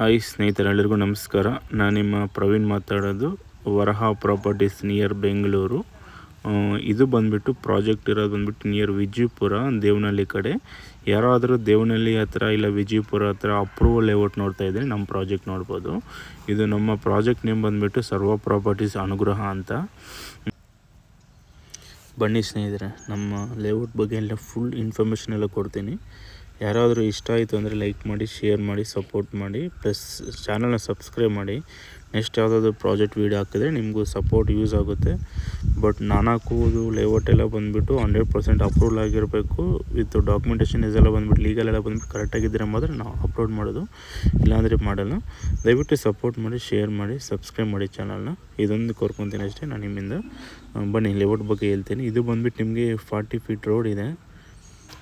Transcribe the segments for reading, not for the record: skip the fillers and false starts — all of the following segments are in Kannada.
ಹಾಯ್ ಸ್ನೇಹಿತರೆ, ಎಲ್ಲರಿಗೂ ನಮಸ್ಕಾರ. ನಾನು ನಿಮ್ಮ ಪ್ರವೀಣ್ ಮಾತಾಡೋದು. Varaha properties near Bengaluru. ಇದು ಬಂದುಬಿಟ್ಟು ಪ್ರಾಜೆಕ್ಟ್ ಇರೋದು ಬಂದುಬಿಟ್ಟು ನಿಯರ್ ವಿಜಯಪುರ, ದೇವನಹಳ್ಳಿ ಕಡೆ. ಯಾರಾದರೂ ದೇವನಹಳ್ಳಿ ಹತ್ರ ಇಲ್ಲ ವಿಜಯಪುರ ಹತ್ರ ಅಪ್ರೂವಲ್ ಲೇಔಟ್ ನೋಡ್ತಾ ಇದ್ದರೆ ನಮ್ಮ ಪ್ರಾಜೆಕ್ಟ್ ನೋಡ್ಬೋದು. ಇದು ನಮ್ಮ ಪ್ರಾಜೆಕ್ಟ್ ನೇಮ್ ಬಂದುಬಿಟ್ಟು ಸರ್ವ ಪ್ರಾಪರ್ಟೀಸ್ ಅನುಗ್ರಹ ಅಂತ. ಬನ್ನಿ ಸ್ನೇಹಿತರೆ, ನಮ್ಮ ಲೇಔಟ್ ಬಗ್ಗೆ ಎಲ್ಲ ಫುಲ್ ಇನ್ಫಾರ್ಮೇಷನ್ ಎಲ್ಲ ಕೊಡ್ತೀನಿ. ಯಾರಾದರೂ ಇಷ್ಟ ಆಯಿತು ಅಂದರೆ ಲೈಕ್ ಮಾಡಿ, ಶೇರ್ ಮಾಡಿ, ಸಪೋರ್ಟ್ ಮಾಡಿ, ಪ್ಲಸ್ ಚಾನಲ್ನ ಸಬ್ಸ್ಕ್ರೈಬ್ ಮಾಡಿ. ನೆಕ್ಸ್ಟ್ ಯಾವುದಾದ್ರು ಪ್ರಾಜೆಕ್ಟ್ ವೀಡಿಯೋ ಹಾಕಿದ್ರೆ ನಿಮಗೂ ಸಪೋರ್ಟ್ ಯೂಸ್ ಆಗುತ್ತೆ. ಬಟ್ ನಾನು ಹಾಕುವುದು ಲೇಔಟ್ ಎಲ್ಲ ಬಂದುಬಿಟ್ಟು 100% ಅಪ್ರೂವಲ್ ಆಗಿರಬೇಕು. ವಿತ್ ಡಾಕ್ಯುಮೆಂಟೇಷನ್ ಇದೆಲ್ಲ ಬಂದುಬಿಟ್ಟು ಲೀಗಲ್ ಎಲ್ಲ ಬಂದುಬಿಟ್ಟು ಕರೆಕ್ಟಾಗಿದ್ದರೆ ಮಾತ್ರ ನಾವು ಅಪ್ಲೋಡ್ ಮಾಡೋದು, ಇಲ್ಲಾಂದರೆ ಮಾಡಲ್ಲ. ದಯವಿಟ್ಟು ಸಪೋರ್ಟ್ ಮಾಡಿ, ಶೇರ್ ಮಾಡಿ, ಸಬ್ಸ್ಕ್ರೈಬ್ ಮಾಡಿ ಚಾನಲ್ನ. ಇದೊಂದು ಕೋರ್ಕೊತೀನಿ ಅಷ್ಟೇ ನಾನು ನಿಮ್ಮಿಂದ. ಬನ್ನಿ ಲೇಔಟ್ ಬಗ್ಗೆ ಹೇಳ್ತೀನಿ. ಇದು ಬಂದುಬಿಟ್ಟು ನಿಮಗೆ 40 ಫೀಟ್ ರೋಡ್ ಇದೆ.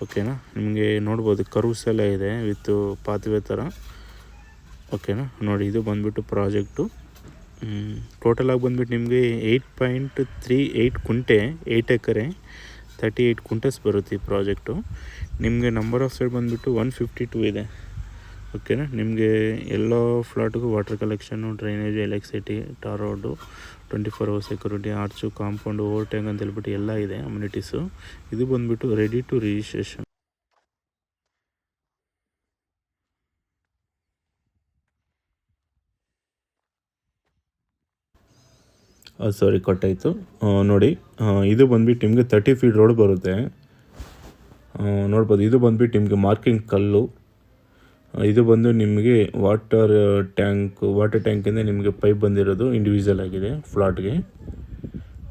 ಓಕೆನಾ, ನಿಮಗೆ ನೋಡ್ಬೋದು ಕರ್ವ್ಸ್ ಎಲ್ಲ ಇದೆ ವಿತ್ ಪಾತ್ವೇ ಥರ. ಓಕೆನಾ, ನೋಡಿ ಇದು ಬಂದುಬಿಟ್ಟು ಪ್ರಾಜೆಕ್ಟು. ಟೋಟಲಾಗಿ ಬಂದುಬಿಟ್ಟು ನಿಮಗೆ 8.38 ಕುಂಟೆ, 8 ಎಕರೆ 38 ಕುಂಟೆಸ್ ಬರುತ್ತೆ ಈ ಪ್ರಾಜೆಕ್ಟು. ನಿಮಗೆ ನಂಬರ್ ಆಫ್ ಸೈಡ್ ಬಂದುಬಿಟ್ಟು 152 ಇದೆ. ಓಕೆನಾ, ನಿಮಗೆ ಎಲ್ಲ ಫ್ಲಾಟ್ಗೂ water collection, drainage, electricity, tar road, 24 hours security, arch, compound, over tank ಅಂತ ಹೇಳ್ಬಿಟ್ಟು ಎಲ್ಲ ಇದೆ ಅಮ್ಯುನಿಟೀಸು. ಇದು ಬಂದುಬಿಟ್ಟು ರೆಡಿ ಟು ರಿಜಿಸ್ಟ್ರೇಷನ್. ಸಾರಿ, ಕಟ್ಟಾಯಿತು. ನೋಡಿ, ಇದು ಬಂದುಬಿಟ್ಟು ನಿಮಗೆ 30 ಫೀಟ್ ರೋಡ್ ಬರುತ್ತೆ. ನೋಡ್ಬೋದು, ಇದು ಬಂದುಬಿಟ್ಟು ನಿಮಗೆ ಮಾರ್ಕಿಂಗ್ ಕಲ್ಲು. ಇದು ಬಂದು ನಿಮಗೆ ವಾಟರ್ ಟ್ಯಾಂಕಿಂದ ನಿಮಗೆ ಪೈಪ್ ಬಂದಿರೋದು ಇಂಡಿವಿಜುವಲ್ ಆಗಿದೆ ಫ್ಲಾಟ್ಗೆ.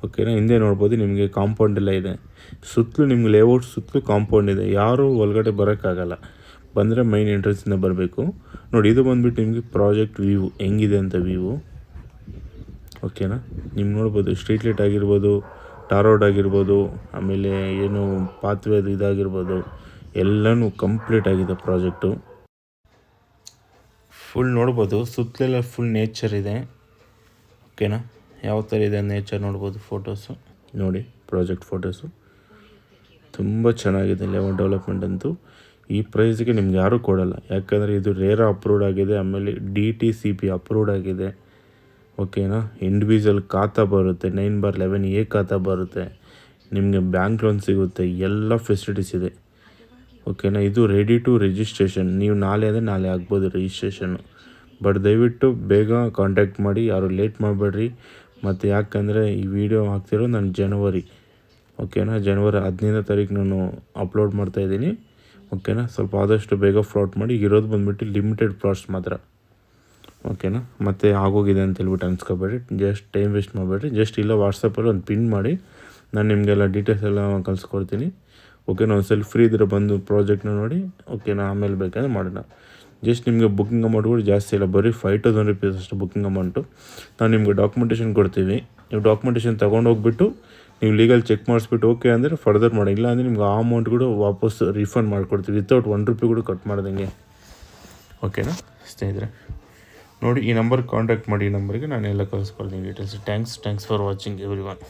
ಓಕೆನಾ, ಹಿಂದೆ ನೋಡ್ಬೋದು ನಿಮಗೆ ಕಾಂಪೌಂಡ್ ಎಲ್ಲ ಇದೆ. ಸುತ್ತಲೂ ನಿಮ್ಗೆ ಲೇಔಟ್ ಸುತ್ತಲೂ ಕಾಂಪೌಂಡ್ ಇದೆ. ಯಾರೂ ಒಳಗಡೆ ಬರೋಕ್ಕಾಗಲ್ಲ, ಬಂದರೆ ಮೈನ್ ಎಂಟ್ರೆನ್ಸಿಂದ ಬರಬೇಕು. ನೋಡಿ, ಇದು ಬಂದುಬಿಟ್ಟು ನಿಮಗೆ ಪ್ರಾಜೆಕ್ಟ್ ವ್ಯೂ ಹೆಂಗಿದೆ ಅಂತ ವ್ಯೂ. ಓಕೆನಾ, ನಿಮ್ಗೆ ನೋಡ್ಬೋದು ಸ್ಟ್ರೀಟ್ ಲೈಟ್ ಆಗಿರ್ಬೋದು, ಟಾರ್ ರೋಡ್ ಆಗಿರ್ಬೋದು, ಆಮೇಲೆ ಏನು ಪಾತ್ವೇ ಇದಾಗಿರ್ಬೋದು, ಎಲ್ಲನೂ ಕಂಪ್ಲೀಟ್ ಆಗಿದೆ ಪ್ರಾಜೆಕ್ಟು. ಫುಲ್ ನೋಡ್ಬೋದು, ಸುತ್ತಲೆಲ್ಲ ಫುಲ್ ನೇಚರ್ ಇದೆ. ಓಕೆನಾ, ಯಾವ ಥರ ಇದೆ ನೇಚರ್ ನೋಡ್ಬೋದು. ಫೋಟೋಸು ನೋಡಿ, ಪ್ರಾಜೆಕ್ಟ್ ಫೋಟೋಸು ತುಂಬ ಚೆನ್ನಾಗಿದೆ. ಲೆವೆಲ್ ಡೆವಲಪ್ಮೆಂಟ್ ಅಂತೂ ಈ ಪ್ರೈಸ್ಗೆ ನಿಮ್ಗೆ ಯಾರೂ ಕೊಡೋಲ್ಲ, ಯಾಕಂದರೆ ಇದು ರೇರಾ ಅಪ್ರೂವ್ಡ್ ಆಗಿದೆ. ಆಮೇಲೆ DTCP ಅಪ್ರೂವ್ಡ್ ಆಗಿದೆ. ಓಕೆನಾ, ಇಂಡಿವಿಜುವಲ್ ಖಾತಾ ಬರುತ್ತೆ, 9/11A ಖಾತಾ ಬರುತ್ತೆ. ನಿಮಗೆ ಬ್ಯಾಂಕ್ ಲೋನ್ ಸಿಗುತ್ತೆ, ಎಲ್ಲ ಫೆಸಿಲಿಟೀಸ್ ಇದೆ. ಓಕೆನಾ, ಇದು ರೆಡಿ ಟು ರಿಜಿಸ್ಟ್ರೇಷನ್. ನೀವು ನಾಳೆ ಅಂದರೆ ನಾಳೆ ಆಗ್ಬೋದು ರಿಜಿಸ್ಟ್ರೇಷನ್ನು. ಬಟ್ ದಯವಿಟ್ಟು ಬೇಗ ಕಾಂಟ್ಯಾಕ್ಟ್ ಮಾಡಿ, ಯಾರು ಲೇಟ್ ಮಾಡಬೇಡ್ರಿ. ಮತ್ತು ಯಾಕಂದರೆ ಈ ವಿಡಿಯೋ ಹಾಕ್ತಿರೋ ನಾನು ಜನವರಿ, ಓಕೆನಾ, ಜನವರಿ 15ನೇ ತಾರೀಕು ನಾನು ಅಪ್ಲೋಡ್ ಮಾಡ್ತಾಯಿದ್ದೀನಿ. ಓಕೆನಾ, ಸ್ವಲ್ಪ ಆದಷ್ಟು ಬೇಗ ಫ್ಲಾಟ್ ಮಾಡಿ. ಇರೋದು ಬಂದುಬಿಟ್ಟು ಲಿಮಿಟೆಡ್ ಪ್ಲಾಟ್ಸ್ ಮಾತ್ರ. ಓಕೆನಾ, ಮತ್ತು ಆಗೋಗಿದೆ ಅಂತ ಹೇಳ್ಬಿಟ್ಟು ಅನ್ಸ್ಕೊಬೇಡಿ, ಜಸ್ಟ್ ಟೈಮ್ ವೇಸ್ಟ್ ಮಾಡಬೇಡ್ರಿ. ಜಸ್ಟ್ ಇಲ್ಲ ವಾಟ್ಸಪ್ಪಲ್ಲಿ ಒಂದು ಪಿನ್ ಮಾಡಿ, ನಾನು ನಿಮಗೆಲ್ಲ ಡೀಟೇಲ್ಸ್ ಎಲ್ಲ ಕಳಿಸ್ಕೊಡ್ತೀನಿ. ಓಕೆನಾ, ಒಂದು ಸಲ ಫ್ರೀ ಇದ್ದರೆ ಬಂದು ಪ್ರಾಜೆಕ್ಟ್ನ ನೋಡಿ. ಓಕೆನಾ, ಆಮೇಲೆ ಬೇಕಂದರೆ ಮಾಡೋಣ. ಜಸ್ಟ್ ನಿಮಗೆ ಬುಕ್ಕಿಂಗ್ ಅಮೌಂಟ್ ಕೂಡ ಜಾಸ್ತಿ ಇಲ್ಲ, ಬರೀ 5,000 rupees ಅಷ್ಟು ಬುಕ್ಕಿಂಗ್ ಅಮೌಂಟು. ನಾವು ನಿಮಗೆ ಡಾಕ್ಯುಮೆಂಟೇಷನ್ ಕೊಡ್ತೀವಿ. ನೀವು ಡಾಕ್ಯುಮೆಂಟೇಷನ್ ತೊಗೊಂಡೋಗ್ಬಿಟ್ಟು ನೀವು ಲೀಗಲ್ ಚೆಕ್ ಮಾಡಿಸ್ಬಿಟ್ಟು ಓಕೆ ಅಂದರೆ ಫರ್ದರ್ ಮಾಡಿ. ಇಲ್ಲ ಅಂದರೆ ನಿಮ್ಗೆ ಆ ಅಮೌಂಟ್ ಕೂಡ ವಾಪಸ್ ರಿಫಂಡ್ ಮಾಡಿಕೊಡ್ತೀವಿ, ವಿತೌಟ್ 1 ರೂಪಿ ಕೂಡ ಕಟ್ ಮಾಡ್ದಂಗೆ. ಓಕೆನಾ ಸ್ನೇಹಿತರೆ, ನೋಡಿ ಈ ನಂಬರ್ ಕಾಂಟ್ಯಾಕ್ಟ್ ಮಾಡಿ. ಈ ನಂಬರ್ಗೆ ನಾನು ಎಲ್ಲ ಕಳಿಸ್ಕೊಡ್ತೀನಿ details. Thanks for watching every one.